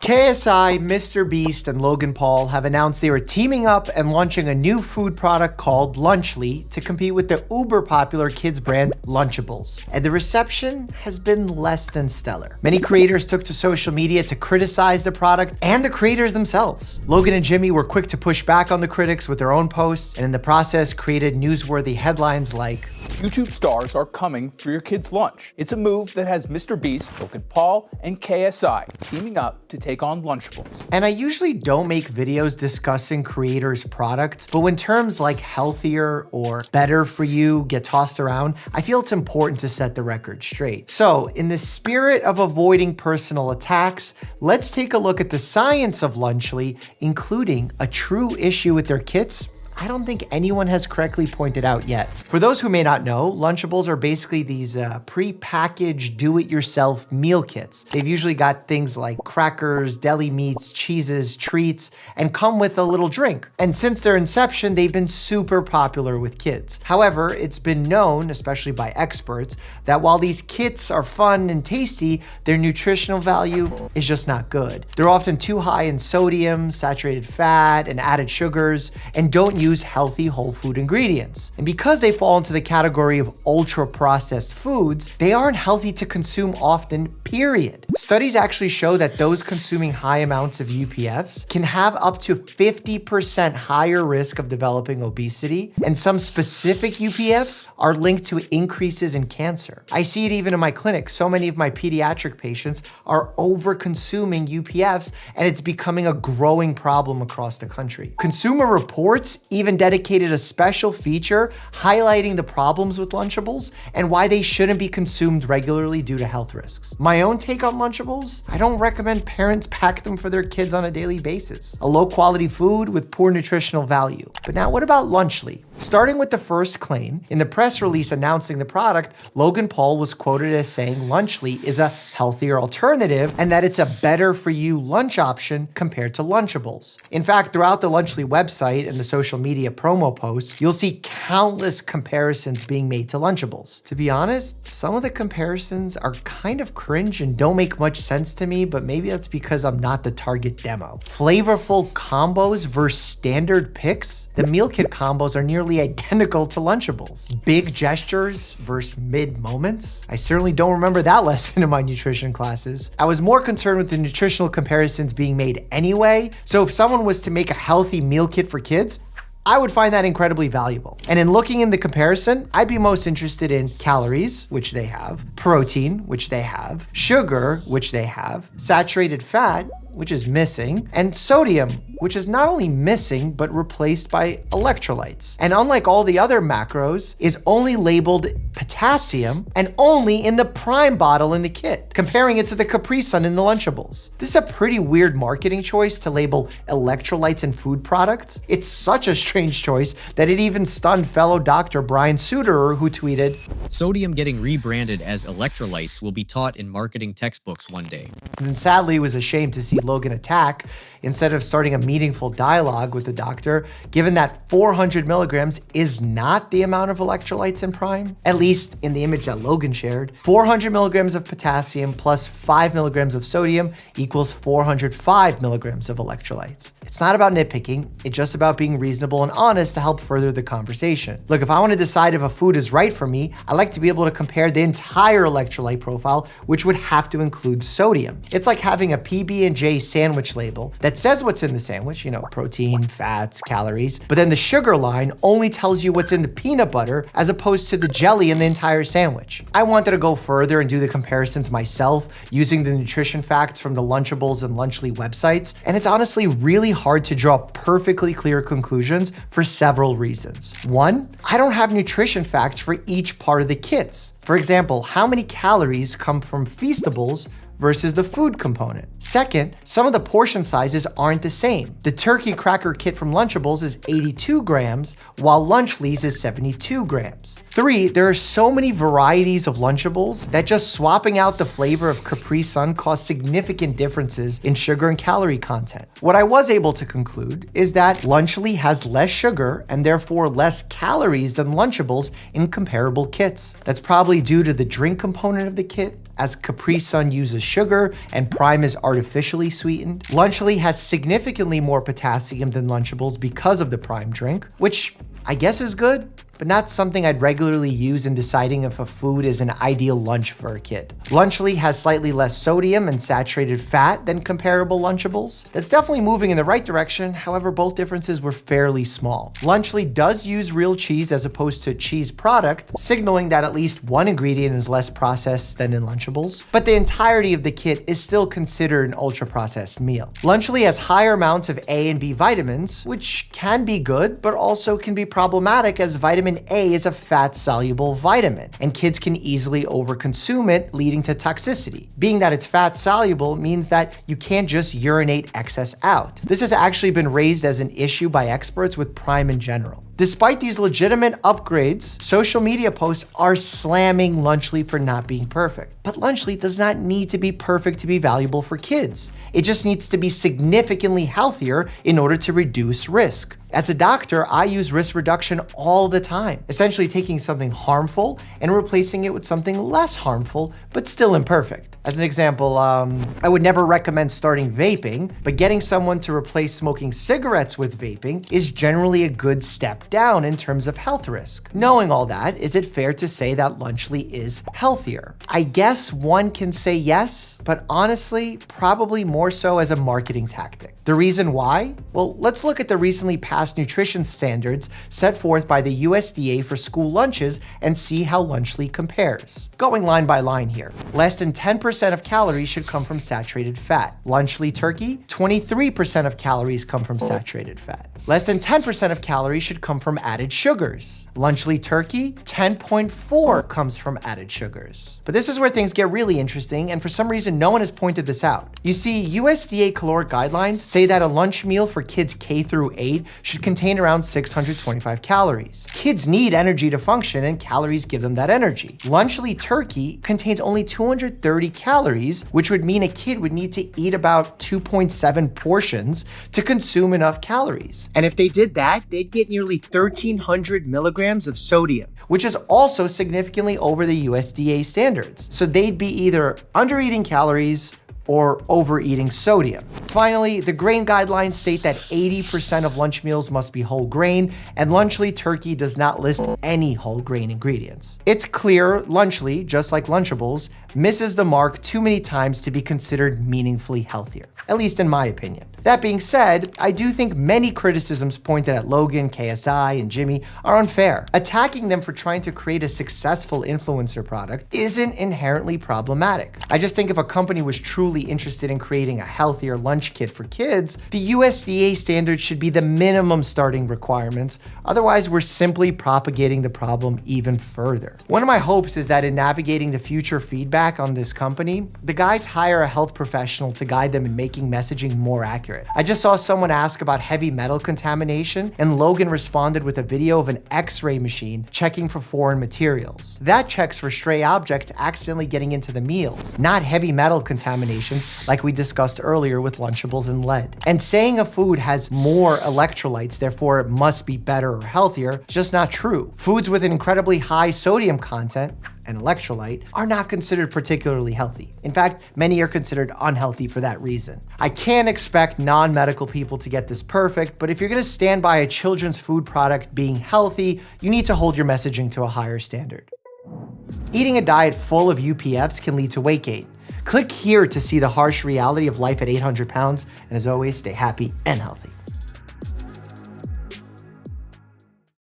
KSI, Mr. Beast, and Logan Paul have announced they were teaming up and launching a new food product called Lunchly to compete with the uber popular kids brand Lunchables. And the reception has been less than stellar. Many creators took to social media to criticize the product and the creators themselves. Logan and Jimmy were quick to push back on the critics with their own posts, and in the process created newsworthy headlines like, YouTube stars are coming for your kids' lunch. It's a move that has Mr. Beast, Logan Paul, and KSI teaming up to take on Lunchables. And I usually don't make videos discussing creators' products, but when terms like healthier or better for you get tossed around, I feel it's important to set the record straight. So in the spirit of avoiding personal attacks, let's take a look at the science of Lunchly, including a true issue with their kits I don't think anyone has correctly pointed out yet. For those who may not know, Lunchables are basically these pre-packaged do-it-yourself meal kits. They've usually got things like crackers, deli meats, cheeses, treats, and come with a little drink. And since their inception, they've been super popular with kids. However, it's been known, especially by experts, that while these kits are fun and tasty, their nutritional value is just not good. They're often too high in sodium, saturated fat, and added sugars, and don't use healthy whole food ingredients. And because they fall into the category of ultra-processed foods, they aren't healthy to consume often, period. Studies actually show that those consuming high amounts of UPFs can have up to 50% higher risk of developing obesity, and some specific UPFs are linked to increases in cancer. I see it even in my clinic. So many of my pediatric patients are over-consuming UPFs, and it's becoming a growing problem across the country. Consumer Reports even dedicated a special feature highlighting the problems with Lunchables and why they shouldn't be consumed regularly due to health risks. My own take on Lunchables, I don't recommend parents pack them for their kids on a daily basis. A low quality food with poor nutritional value. But now what about Lunchly? Starting with the first claim, in the press release announcing the product, Logan Paul was quoted as saying Lunchly is a healthier alternative and that it's a better for you lunch option compared to Lunchables. In fact, throughout the Lunchly website and the social media promo posts, you'll see countless comparisons being made to Lunchables. To be honest, some of the comparisons are kind of cringe and don't make much sense to me, but maybe that's because I'm not the target demo. Flavorful combos versus standard picks? The meal kit combos are nearly identical to Lunchables. Big gestures versus mid moments? I certainly don't remember that lesson in my nutrition classes. I was more concerned with the nutritional comparisons being made anyway, so if someone was to make a healthy meal kit for kids, I would find that incredibly valuable. And in looking in the comparison, I'd be most interested in calories, which they have, protein, which they have, sugar, which they have, saturated fat, which is missing, and sodium, which is not only missing, but replaced by electrolytes. And unlike all the other macros, is only labeled potassium and only in the prime bottle in the kit, comparing it to the Capri Sun in the Lunchables. This is a pretty weird marketing choice to label electrolytes in food products. It's such a strange choice that it even stunned fellow Dr. Brian Suterer, who tweeted, "Sodium getting rebranded as electrolytes will be taught in marketing textbooks one day." And sadly, it was a shame to see Logan attack instead of starting a meaningful dialogue with the doctor, given that 400 milligrams is not the amount of electrolytes in prime, at least in the image that Logan shared. 400 milligrams of potassium plus 5 milligrams of sodium equals 405 milligrams of electrolytes. It's not about nitpicking, it's just about being reasonable and honest to help further the conversation. Look, if I want to decide if a food is right for me, I like to be able to compare the entire electrolyte profile, which would have to include sodium. It's like having a PB&J sandwich label that says what's in the sandwich, protein, fats, calories, but then the sugar line only tells you what's in the peanut butter as opposed to the jelly in the entire sandwich. I wanted to go further and do the comparisons myself using the nutrition facts from the Lunchables and Lunchly websites, and it's honestly really hard to draw perfectly clear conclusions for several reasons. One, I don't have nutrition facts for each part of the kits. For example, how many calories come from Feastables versus the food component. Second, some of the portion sizes aren't the same. The turkey cracker kit from Lunchables is 82 grams, while Lunchly's is 72 grams. 3, there are so many varieties of Lunchables that just swapping out the flavor of Capri Sun caused significant differences in sugar and calorie content. What I was able to conclude is that Lunchly has less sugar and therefore less calories than Lunchables in comparable kits. That's probably due to the drink component of the kit, as Capri Sun uses sugar and Prime is artificially sweetened. Lunchly has significantly more potassium than Lunchables because of the Prime drink, which I guess is good, but not something I'd regularly use in deciding if a food is an ideal lunch for a kid. Lunchly has slightly less sodium and saturated fat than comparable Lunchables. That's definitely moving in the right direction, however, both differences were fairly small. Lunchly does use real cheese as opposed to cheese product, signaling that at least one ingredient is less processed than in Lunchables, but the entirety of the kit is still considered an ultra-processed meal. Lunchly has higher amounts of A and B vitamins, which can be good, but also can be problematic as vitamin A is a fat-soluble vitamin, and kids can easily overconsume it, leading to toxicity. Being that it's fat-soluble means that you can't just urinate excess out. This has actually been raised as an issue by experts with Prime in general. Despite these legitimate upgrades, social media posts are slamming Lunchly for not being perfect. But Lunchly does not need to be perfect to be valuable for kids. It just needs to be significantly healthier in order to reduce risk. As a doctor, I use risk reduction all the time, essentially taking something harmful and replacing it with something less harmful, but still imperfect. As an example, I would never recommend starting vaping, but getting someone to replace smoking cigarettes with vaping is generally a good step down in terms of health risk. Knowing all that, is it fair to say that Lunchly is healthier? I guess one can say yes, but honestly, probably more so as a marketing tactic. The reason why? Well, let's look at the recently passed nutrition standards set forth by the USDA for school lunches and see how Lunchly compares. Going line by line here, less than 10% of calories should come from saturated fat. Lunchly turkey, 23% of calories come from saturated fat. Less than 10% of calories should come from added sugars. Lunchly turkey, 10.4 comes from added sugars. But this is where things get really interesting, and for some reason, no one has pointed this out. You see, USDA caloric guidelines say that a lunch meal for kids K through 8 should contain around 625 calories. Kids need energy to function, and calories give them that energy. Lunchly turkey contains only 230 calories, which would mean a kid would need to eat about 2.7 portions to consume enough calories. And if they did that, they'd get nearly 1,300 milligrams of sodium, which is also significantly over the USDA standards. So they'd be either under-eating calories or overeating sodium. Finally, the grain guidelines state that 80% of lunch meals must be whole grain, and Lunchly turkey does not list any whole grain ingredients. It's clear Lunchly, just like Lunchables, misses the mark too many times to be considered meaningfully healthier, at least in my opinion. That being said, I do think many criticisms pointed at Logan, KSI, and Jimmy are unfair. Attacking them for trying to create a successful influencer product isn't inherently problematic. I just think if a company was truly interested in creating a healthier lunch kit for kids, the USDA standards should be the minimum starting requirements. Otherwise, we're simply propagating the problem even further. One of my hopes is that in navigating the future feedback on this company, the guys hire a health professional to guide them in making messaging more accurate. I just saw someone ask about heavy metal contamination, and Logan responded with a video of an X-ray machine checking for foreign materials. That checks for stray objects accidentally getting into the meals, not heavy metal contaminations like we discussed earlier with Lunchables and lead. And saying a food has more electrolytes, therefore it must be better or healthier, is just not true. Foods with an incredibly high sodium content and electrolyte are not considered particularly healthy. In fact, many are considered unhealthy for that reason. I can't expect non-medical people to get this perfect, but if you're gonna stand by a children's food product being healthy, you need to hold your messaging to a higher standard. Eating a diet full of UPFs can lead to weight gain. Click here to see the harsh reality of life at 800 pounds, and as always, stay happy and healthy.